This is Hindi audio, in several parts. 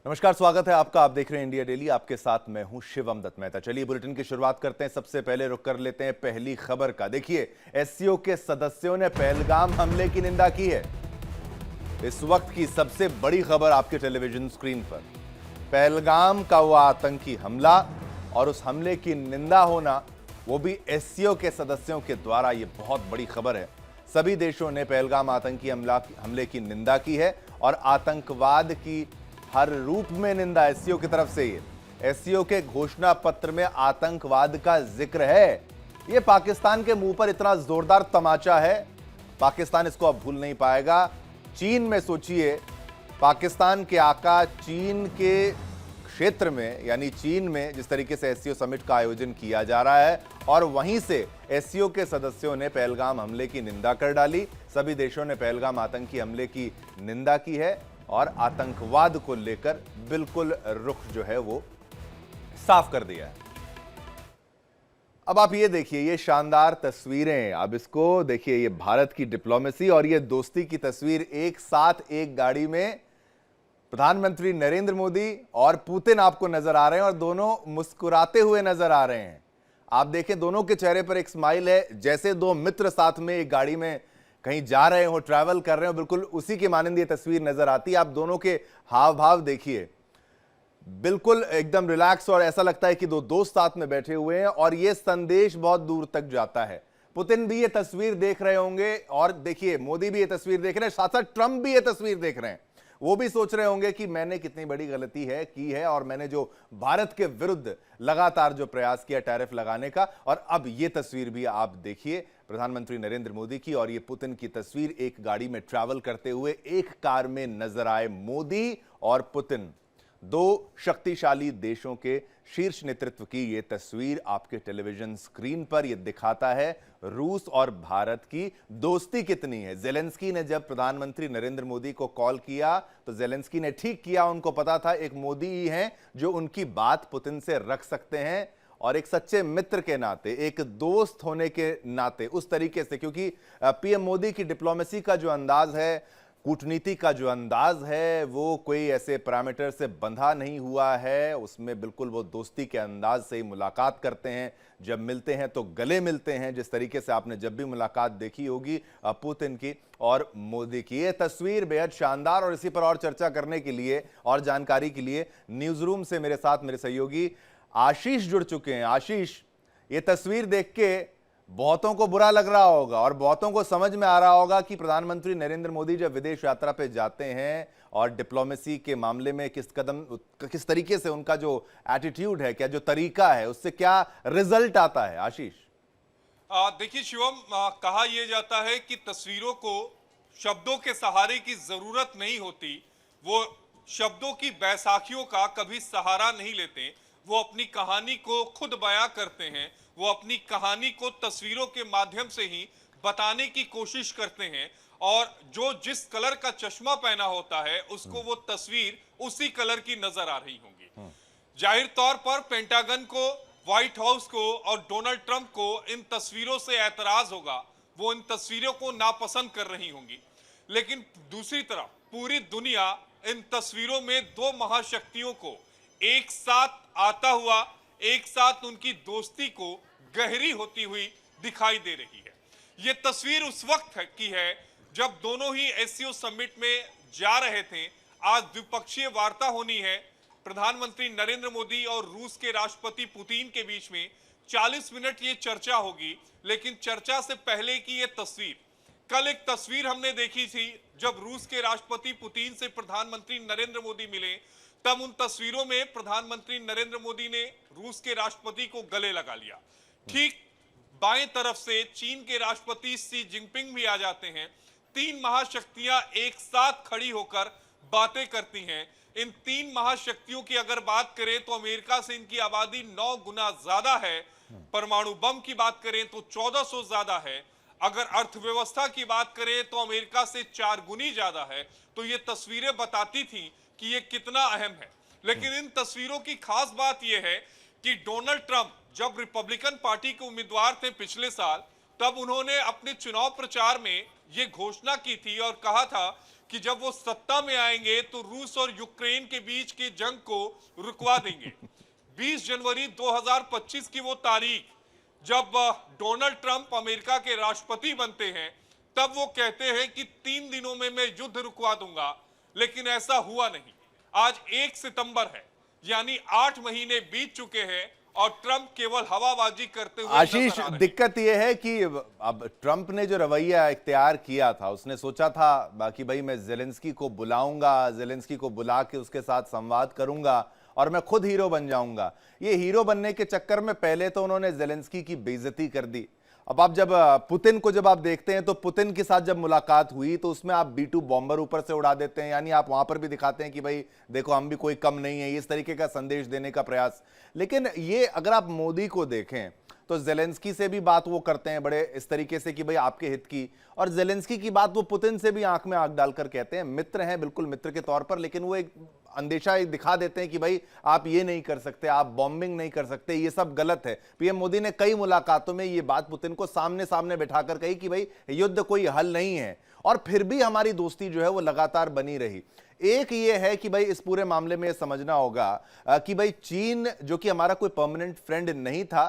नमस्कार, स्वागत है आपका। आप देख रहे हैं इंडिया डेली। आपके साथ मैं हूं शिवम दत्त मेहता। चलिए बुलेटिन की शुरुआत करते हैं। सबसे पहले रुक कर लेते हैं पहली खबर का। देखिए, एससीओ के सदस्यों ने पहलगाम हमले की निंदा की है। इस वक्त की सबसे बड़ी खबर आपके टेलीविजन स्क्रीन पर। पहलगाम का वो आतंकी हमला और उस हमले की निंदा होना, वो भी एससीओ के सदस्यों के द्वारा, ये बहुत बड़ी खबर है। सभी देशों ने पहलगाम आतंकी हमले की निंदा की है और आतंकवाद की हर रूप में निंदा एससीओ की तरफ से ही। एससीओ के घोषणा पत्र में आतंकवाद का जिक्र है। यह पाकिस्तान के मुंह पर इतना जोरदार तमाचा है, पाकिस्तान इसको अब भूल नहीं पाएगा। चीन में सोचिए, पाकिस्तान के आका चीन के क्षेत्र में, यानी चीन में जिस तरीके से एससीओ समिट का आयोजन किया जा रहा है और वहीं से एससीओ के सदस्यों ने पहलगाम हमले की निंदा कर डाली। सभी देशों ने पहलगाम आतंकी हमले की निंदा की है और आतंकवाद को लेकर बिल्कुल रुख जो है वो साफ कर दिया है। अब आप ये देखिए, ये शानदार तस्वीरें, अब इसको देखिए, ये भारत की डिप्लोमेसी और ये दोस्ती की तस्वीर। एक साथ एक गाड़ी में प्रधानमंत्री नरेंद्र मोदी और पुतिन आपको नजर आ रहे हैं और दोनों मुस्कुराते हुए नजर आ रहे हैं। आप देखें, दोनों के चेहरे पर एक स्माइल है, जैसे दो मित्र साथ में एक गाड़ी में कहीं जा रहे हो, ट्रैवल कर रहे हो। बिल्कुल उसी की मानंद ये तस्वीर नजर आती है। आप दोनों के हाव भाव देखिए, बिल्कुल एकदम रिलैक्स, और ऐसा लगता है कि दो दोस्त साथ में बैठे हुए हैं और ये संदेश बहुत दूर तक जाता है। पुतिन भी ये तस्वीर देख रहे होंगे और देखिए, मोदी भी ये तस्वीर देख रहे हैं, साथ साथ ट्रंप भी ये तस्वीर देख रहे हैं। वो भी सोच रहे होंगे कि मैंने कितनी बड़ी गलती की है और मैंने जो भारत के विरुद्ध लगातार जो प्रयास किया टैरिफ लगाने का। और अब ये तस्वीर भी आप देखिए, प्रधानमंत्री नरेंद्र मोदी की और ये पुतिन की तस्वीर। एक गाड़ी में ट्रैवल करते हुए एक कार में नजर आए मोदी और पुतिन। दो शक्तिशाली देशों के शीर्ष नेतृत्व की यह तस्वीर आपके टेलीविजन स्क्रीन पर। यह दिखाता है रूस और भारत की दोस्ती कितनी है। जेलेंस्की ने जब प्रधानमंत्री नरेंद्र मोदी को कॉल किया तो जेलेंस्की ने ठीक किया। उनको पता था एक मोदी ही हैं जो उनकी बात पुतिन से रख सकते हैं, और एक सच्चे मित्र के नाते, एक दोस्त होने के नाते उस तरीके से, क्योंकि पीएम मोदी की डिप्लोमेसी का जो अंदाज है, कूटनीति का जो अंदाज है, वो कोई ऐसे पैरामीटर से बंधा नहीं हुआ है। उसमें बिल्कुल वो दोस्ती के अंदाज से ही मुलाकात करते हैं। जब मिलते हैं तो गले मिलते हैं, जिस तरीके से आपने जब भी मुलाकात देखी होगी पुतिन की और मोदी की। ये तस्वीर बेहद शानदार, और इसी पर और चर्चा करने के लिए और जानकारी के लिए न्यूज रूम से मेरे साथ मेरे सहयोगी आशीष जुड़ चुके हैं। आशीष, ये तस्वीर देख के बहुतों को बुरा लग रहा होगा और बहुतों को समझ में आ रहा होगा कि प्रधानमंत्री नरेंद्र मोदी जब विदेश यात्रा पे जाते हैं और डिप्लोमेसी के मामले में किस तरीके से उनका जो एटीट्यूड है, क्या जो तरीका है, उससे क्या रिजल्ट आता है। आशीष, देखिए शिवम, कहा यह जाता है कि तस्वीरों को शब्दों के सहारे की जरूरत नहीं होती। वो शब्दों की बैसाखियों का कभी सहारा नहीं लेते। वो अपनी कहानी को खुद बयां करते हैं। वो अपनी कहानी को तस्वीरों के माध्यम से ही बताने की कोशिश करते हैं, और जो जिस कलर का चश्मा पहना होता है उसको वो तस्वीर उसी कलर की नजर आ रही होंगी। जाहिर तौर पर पेंटागन को, व्हाइट हाउस को और डोनाल्ड ट्रंप को इन तस्वीरों से ऐतराज होगा। वो इन तस्वीरों को नापसंद कर रही होंगी। लेकिन दूसरी तरफ पूरी दुनिया इन तस्वीरों में दो महाशक्तियों को एक साथ आता हुआ, एक साथ उनकी दोस्ती को गहरी होती हुई दिखाई दे रही है। यह तस्वीर उस वक्त की है जब दोनों ही एससीओ समिट में जा रहे थे। आज द्विपक्षीय वार्ता होनी है प्रधानमंत्री नरेंद्र मोदी और रूस के राष्ट्रपति पुतिन के बीच में। 40 मिनट ये चर्चा होगी, लेकिन चर्चा से पहले की ये तस्वीर, कल एक तस्वीर हमने देखी थी जब रूस के राष्ट्रपति पुतिन से प्रधानमंत्री नरेंद्र मोदी मिले। तब उन तस्वीरों में प्रधानमंत्री नरेंद्र मोदी ने रूस के राष्ट्रपति को गले लगा लिया। ठीक बाएं तरफ से चीन के राष्ट्रपति शी जिनपिंग भी आ जाते हैं। तीन महाशक्तियां एक साथ खड़ी होकर बातें करती हैं। इन तीन महाशक्तियों की अगर बात करें तो अमेरिका से इनकी आबादी 9 गुना ज्यादा है। परमाणु बम की बात करें तो 1400 ज्यादा है। अगर अर्थव्यवस्था की बात करें तो अमेरिका से 4 गुनी ज्यादा है। तो ये तस्वीरें बताती थी कि ये कितना अहम है। लेकिन इन तस्वीरों की खास बात यह है कि डोनाल्ड ट्रंप जब रिपब्लिकन पार्टी के उम्मीदवार थे पिछले साल, तब उन्होंने अपने चुनाव प्रचार में यह घोषणा की थी और कहा था कि जब वो सत्ता में आएंगे तो रूस और यूक्रेन के बीच की जंग को रुकवा देंगे। 20 जनवरी 2025 की वो तारीख जब डोनाल्ड ट्रंप अमेरिका के राष्ट्रपति बनते हैं, तब वो कहते हैं कि 3 दिनों में मैं युद्ध रुकवा दूंगा, लेकिन ऐसा हुआ नहीं। आज 1 सितंबर है, यानी 8 महीने बीत चुके हैं और ट्रंप केवल हवाबाजी करते हुए आशीष, नजर आ रहे हैं। दिक्कत यह है कि अब ट्रंप ने जो रवैया इख्तियार किया था, उसने सोचा था बाकी भाई मैं जेलेंस्की को बुलाऊंगा, जेलेंस्की को बुला के उसके साथ संवाद करूंगा और मैं खुद हीरो बन जाऊंगा। ये हीरो बनने के चक्कर में पहले तो उन्होंने जेलेंस्की की बेइज्जती कर दी। अब आप जब पुतिन को जब आप देखते हैं तो पुतिन के साथ जब मुलाकात हुई तो उसमें आप B-2 बॉम्बर ऊपर से उड़ा देते हैं, यानी आप वहां पर भी दिखाते हैं कि भाई देखो हम भी कोई कम नहीं है, इस तरीके का संदेश देने का प्रयास। लेकिन ये अगर आप मोदी को देखें तो जेलेंस्की से भी बात वो करते हैं बड़े इस तरीके से कि भाई आपके हित की, और जेलेंस्की की बात वो पुतिन से भी आंख में आंख डालकर कहते हैं। मित्र हैं बिल्कुल मित्र के तौर पर, लेकिन वो एक अंदेशा दिखा देते हैं कि भाई आप ये नहीं कर सकते, आप बॉम्बिंग नहीं कर सकते, ये सब गलत है। पीएम मोदी ने कई मुलाकातों में ये बात पुतिन को सामने सामने बैठाकर कही कि भाई युद्ध कोई हल नहीं है, और फिर भी हमारी दोस्ती जो है वो लगातार बनी रही। एक ये है कि भाई इस पूरे मामले में समझना होगा कि भाई चीन जो कि हमारा कोई परमानेंट फ्रेंड नहीं था,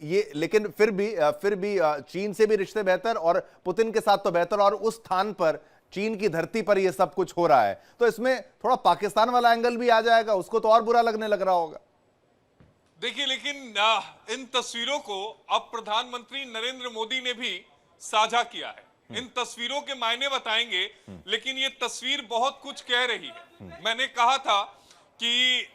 ये लेकिन फिर भी चीन से भी रिश्ते बेहतर और पुतिन के साथ तो बेहतर, और उस स्थान पर चीन की धरती पर ये सब कुछ हो रहा है, तो इसमें थोड़ा पाकिस्तान वाला एंगल भी आ जाएगा, उसको तो और बुरा लगने लग रहा होगा। देखिए, लेकिन इन तस्वीरों को अब प्रधानमंत्री नरेंद्र मोदी ने भी साझा किया है। इन तस्वीरों के मायने बताएंगे, लेकिन ये तस्वीर बहुत कुछ कह रही है। मैंने कहा था कि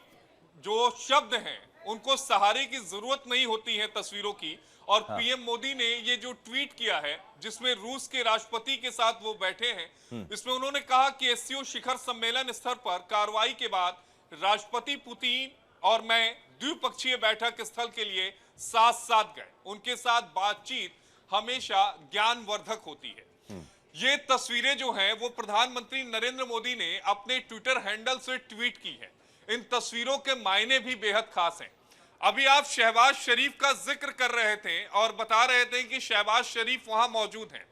जो शब्द हैं उनको सहारे की जरूरत नहीं होती है तस्वीरों की, और पीएम मोदी ने ये जो ट्वीट किया है जिसमें रूस के राष्ट्रपति के साथ वो बैठे हैं, इसमें उन्होंने कहा कि एससीओ शिखर सम्मेलन स्तर पर कार्रवाई के बाद राष्ट्रपति पुतिन और मैं द्विपक्षीय बैठक स्थल के लिए साथ साथ गए। उनके साथ बातचीत हमेशा ज्ञानवर्धक होती है। ये तस्वीरें जो हैं वो प्रधानमंत्री नरेंद्र मोदी ने अपने ट्विटर हैंडल से ट्वीट की है। इन तस्वीरों के मायने भी बेहद खास हैं। अभी आप शहबाज शरीफ का जिक्र कर रहे थे और बता रहे थे कि शहबाज शरीफ वहां मौजूद हैं।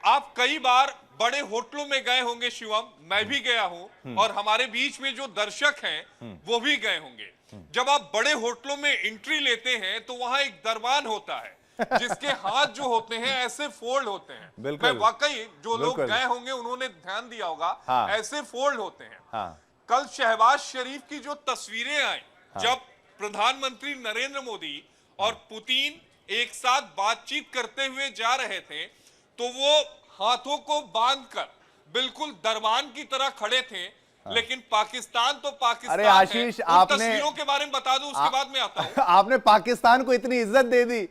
आप कई बार बड़े होटलों में गए होंगे शिवम, मैं भी गया हूं, और हमारे बीच में जो दर्शक हैं वो भी गए होंगे। जब आप बड़े होटलों में एंट्री लेते हैं तो वहां एक दरबान होता है जिसके हाथ जो होते हैं ऐसे फोल्ड होते हैं। मैं वाकई जो लोग गए होंगे उन्होंने ध्यान दिया होगा, ऐसे फोल्ड होते हैं। कल शहबाज शरीफ की जो तस्वीरें आई, जब प्रधानमंत्री नरेंद्र मोदी और पुतिन एक साथ बातचीत करते हुए जा रहे थे, तो वो हाथों को बांधकर बिल्कुल दरबान की तरह खड़े थे। लेकिन पाकिस्तान तो पाकिस्तान। अरे आशीष, आपने तस्वीरों के बारे में बता दूं, उसके बाद में आता हूं। आपने पाकिस्तान को इतनी इज्जत दे दी,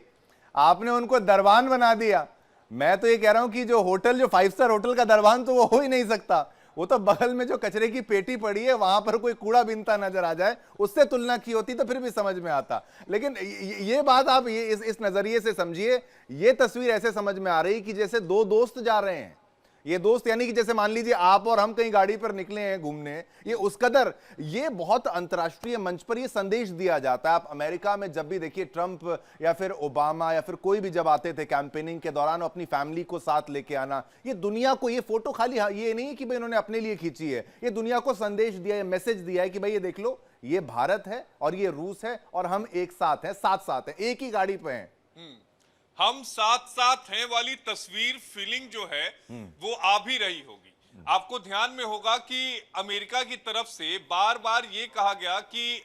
आपने उनको दरबान बना दिया। मैं तो ये कह रहा हूं कि जो होटल, जो 5 स्टार होटल का दरबान तो वो हो ही नहीं सकता, वो तो बगल में जो कचरे की पेटी पड़ी है वहां पर कोई कूड़ा बिनता नजर आ जाए, उससे तुलना की होती तो फिर भी समझ में आता। लेकिन ये बात आप ये इस नजरिए से समझिए, ये तस्वीर ऐसे समझ में आ रही कि जैसे दो दोस्त जा रहे हैं। ये दोस्त यानी कि जैसे मान लीजिए आप और हम कहीं गाड़ी पर निकले हैं घूमने, ये उस कदर ये बहुत अंतर्राष्ट्रीय मंच पर ये संदेश दिया जाता है। आप अमेरिका में जब भी देखिए ट्रंप या फिर ओबामा या फिर कोई भी जब आते थे कैंपेनिंग के दौरान, अपनी फैमिली को साथ लेके आना, ये दुनिया को, ये फोटो खाली ये नहीं कि भाई इन्होंने अपने लिए खींची है, ये दुनिया को संदेश दिया है, मैसेज दिया है कि भाई ये देख लो, ये भारत है और ये रूस है और हम एक साथ हैं, साथ साथ हैं, एक ही गाड़ी पे हैं। हम साथ साथ हैं वाली तस्वीर, फीलिंग जो है वो आ भी रही होगी। आपको ध्यान में होगा कि अमेरिका की तरफ से बार बार ये कहा गया कि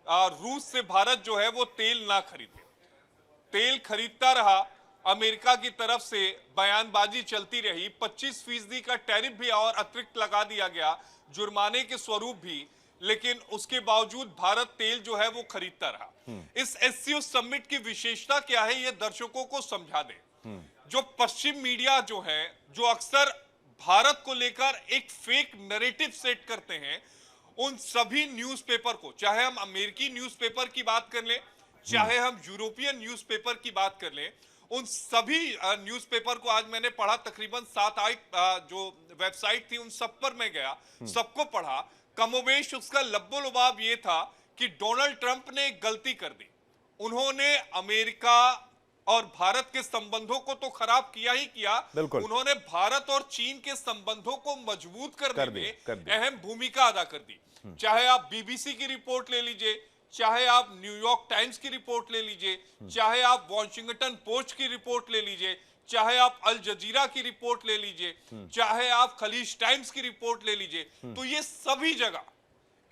रूस से भारत जो है वो तेल ना खरीदे। तेल खरीदता रहा, अमेरिका की तरफ से बयानबाजी चलती रही, 25% का टैरिफ भी और अतिरिक्त लगा दिया गया, जुर्माने के स्वरूप भी, लेकिन उसके बावजूद भारत तेल जो है वो खरीदता रहा। इस एससीओ समिट की विशेषता क्या है, ये दर्शकों को समझा दे। जो पश्चिम मीडिया जो है, जो अक्सर भारत को लेकर एक फेक नैरेटिव सेट करते हैं, उन सभी न्यूज़पेपर को, चाहे हम अमेरिकी न्यूज़पेपर की बात कर लें, चाहे हम यूरोपियन न्यूज़पेपर की बात कर लें, उन सभी न्यूज़पेपर को आज मैंने पढ़ा, तकरीबन 7-8 जो वेबसाइट थी उन सब पर मैं गया, सबको पढ़ा। कमोबेश उसका लब्बो लुबाब ये था कि डोनाल्ड ट्रंप ने एक गलती कर दी। उन्होंने अमेरिका और भारत के संबंधों को तो खराब किया ही किया, बिल्कुल। उन्होंने भारत और चीन के संबंधों को मजबूत करने कर में दिया। अहम भूमिका अदा कर दी। चाहे आप बीबीसी की रिपोर्ट ले लीजिए, चाहे आप न्यूयॉर्क टाइम्स की रिपोर्ट ले लीजिए, चाहे आप वॉशिंगटन पोस्ट की रिपोर्ट ले लीजिए, चाहे आप अल जजीरा की रिपोर्ट ले लीजिए, चाहे आप खलीज टाइम्स की रिपोर्ट ले लीजिए, तो ये सभी जगह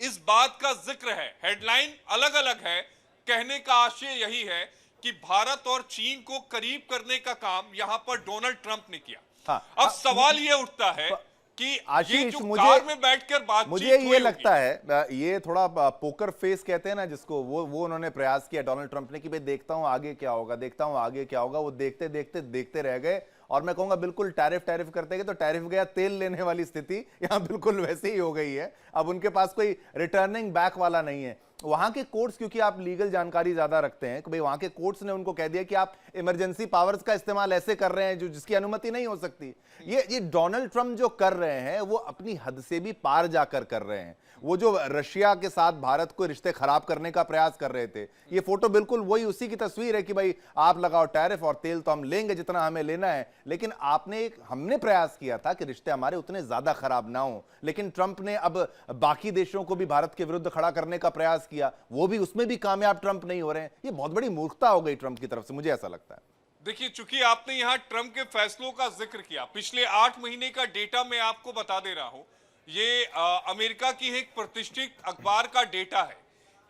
इस बात का जिक्र है। हेडलाइन अलग अलग है, कहने का आशय यही है कि भारत और चीन को करीब करने का काम यहां पर डोनाल्ड ट्रंप ने किया। हाँ, अब सवाल ये उठता है कि ये आशीष, जो मुझे कार में बैठकर बातचीत मुझे हुई ये होगी, लगता है ये थोड़ा पोकर फेस कहते हैं ना जिसको, वो उन्होंने प्रयास किया डोनाल्ड ट्रंप ने कि भाई देखता हूं आगे क्या होगा, देखता हूं आगे क्या होगा। वो देखते देखते देखते रह गए और मैं कहूंगा बिल्कुल टैरिफ करते गए तो टैरिफ गया तेल लेने वाली स्थिति यहां बिल्कुल वैसे ही हो गई है। अब उनके पास कोई रिटर्निंग बैक वाला नहीं है। वहां के कोर्ट्स, क्योंकि आप लीगल जानकारी ज्यादा रखते हैं कि भाई वहां के कोर्ट्स ने उनको कह दिया कि आप इमरजेंसी पावर्स का इस्तेमाल ऐसे कर रहे हैं जो जिसकी अनुमति नहीं हो सकती। ये डोनाल्ड ट्रंप जो कर रहे हैं वो अपनी हद से भी पार जाकर कर रहे हैं। वो जो रशिया के साथ भारत को रिश्ते खराब करने का प्रयास कर रहे थे, ये फोटो बिल्कुल वही उसी की तस्वीर है कि भाई आप लगाओ टैरिफ और तेल तो हम लेंगे जितना हमें लेना है। लेकिन हमने प्रयास किया था कि रिश्ते हमारे उतने ज्यादा खराब ना हो, लेकिन ट्रंप ने अब बाकी देशों को भी भारत के विरुद्ध खड़ा करने का प्रयास किया, वो भी उसमें भी कामयाब ट्रंप नहीं हो रहे हैं। ये बहुत बड़ी मूर्खता हो गई ट्रंप की तरफ से, मुझे ऐसा लगता है। देखिए, चूंकि आपने यहां ट्रंप के फैसलों का जिक्र किया, पिछले 8 महीने का डेटा मैं आपको बता दे रहा हूं। ये अमेरिका की एक प्रतिष्ठित अखबार का डेटा है।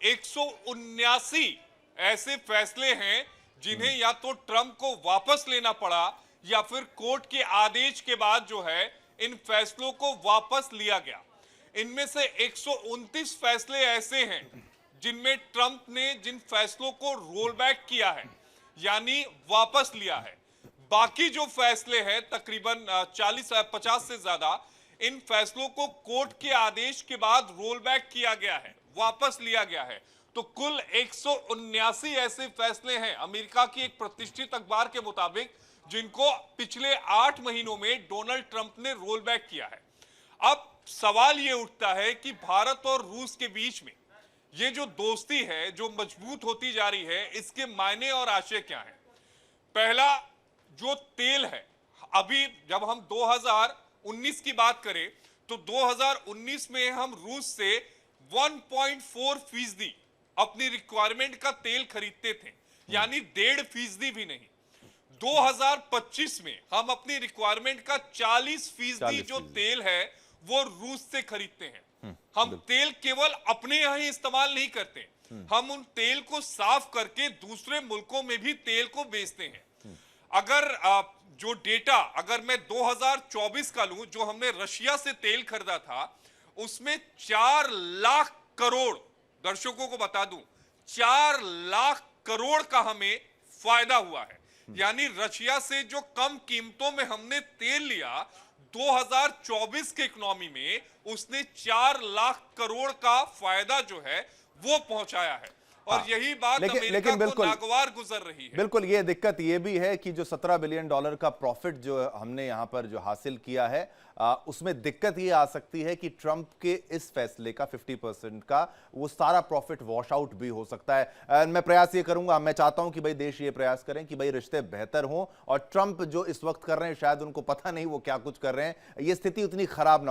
179 ऐसे फैसले हैं जिन्हें या तो ट्रंप को वापस लेना पड़ा या फिर कोर्ट के आदेश के बाद जो है इन फैसलों को वापस लिया गया। इनमें से 129 फैसले ऐसे हैं जिनमें ट्रंप ने जिन फैसलों को रोल बैक किया है, यानी वापस लिया है। बाकी जो फैसले हैं तकरीबन 50 से ज्यादा, इन फैसलों को कोर्ट के आदेश के बाद रोल बैक किया गया है, वापस लिया गया है। तो कुल 179 ऐसे फैसले हैं अमेरिका की एक प्रतिष्ठित अखबार के मुताबिक जिनको पिछले 8 महीनों में डोनाल्ड ट्रंप ने रोल बैक किया है। अब सवाल यह उठता है कि भारत और रूस के बीच में ये जो दोस्ती है जो मजबूत होती जा रही है, इसके मायने और आशय क्या है। पहला जो तेल है, अभी जब हम 2019 की बात करें तो 2019 में हम रूस से 1.4% अपनी रिक्वायरमेंट का तेल खरीदते थे, यानी 1.5% भी नहीं। 2025 में हम अपनी रिक्वायरमेंट का 40% जो तेल है वो रूस से खरीदते हैं। हम तेल केवल अपने यहां ही इस्तेमाल नहीं करते, हम उन तेल को साफ करके दूसरे मुल्कों में भी तेल को बेचते हैं। अगर जो डेटा अगर मैं 2024 का लूं, जो हमने रशिया से तेल खरीदा था, उसमें 4 लाख करोड़, दर्शकों को बता दूं, 4 लाख करोड़ का हमें फायदा हुआ है। यानी रशिया से जो कम कीमतों में हमने तेल लिया, 2024 के इकोनॉमी में उसने 4 लाख करोड़ का फायदा जो है वो पहुंचाया है। और यही बात अमेरिका को नागवार गुजर रही है। बिल्कुल, ये दिक्कत ये भी है कि जो $17 बिलियन का प्रॉफिट जो हमने यहां पर जो हासिल किया है, उसमें दिक्कत ये आ सकती है कि ट्रंप के इस फैसले का 50% का वो सारा प्रॉफिट वॉश आउट भी हो सकता है। मैं प्रयास ये करूंगा, मैं चाहता हूं कि भाई देश ये प्रयास करें कि भाई रिश्ते बेहतर हों और ट्रंप जो इस वक्त कर रहे हैं शायद उनको पता नहीं वो क्या कुछ कर रहे हैं, ये स्थिति उतनी खराब ना हो।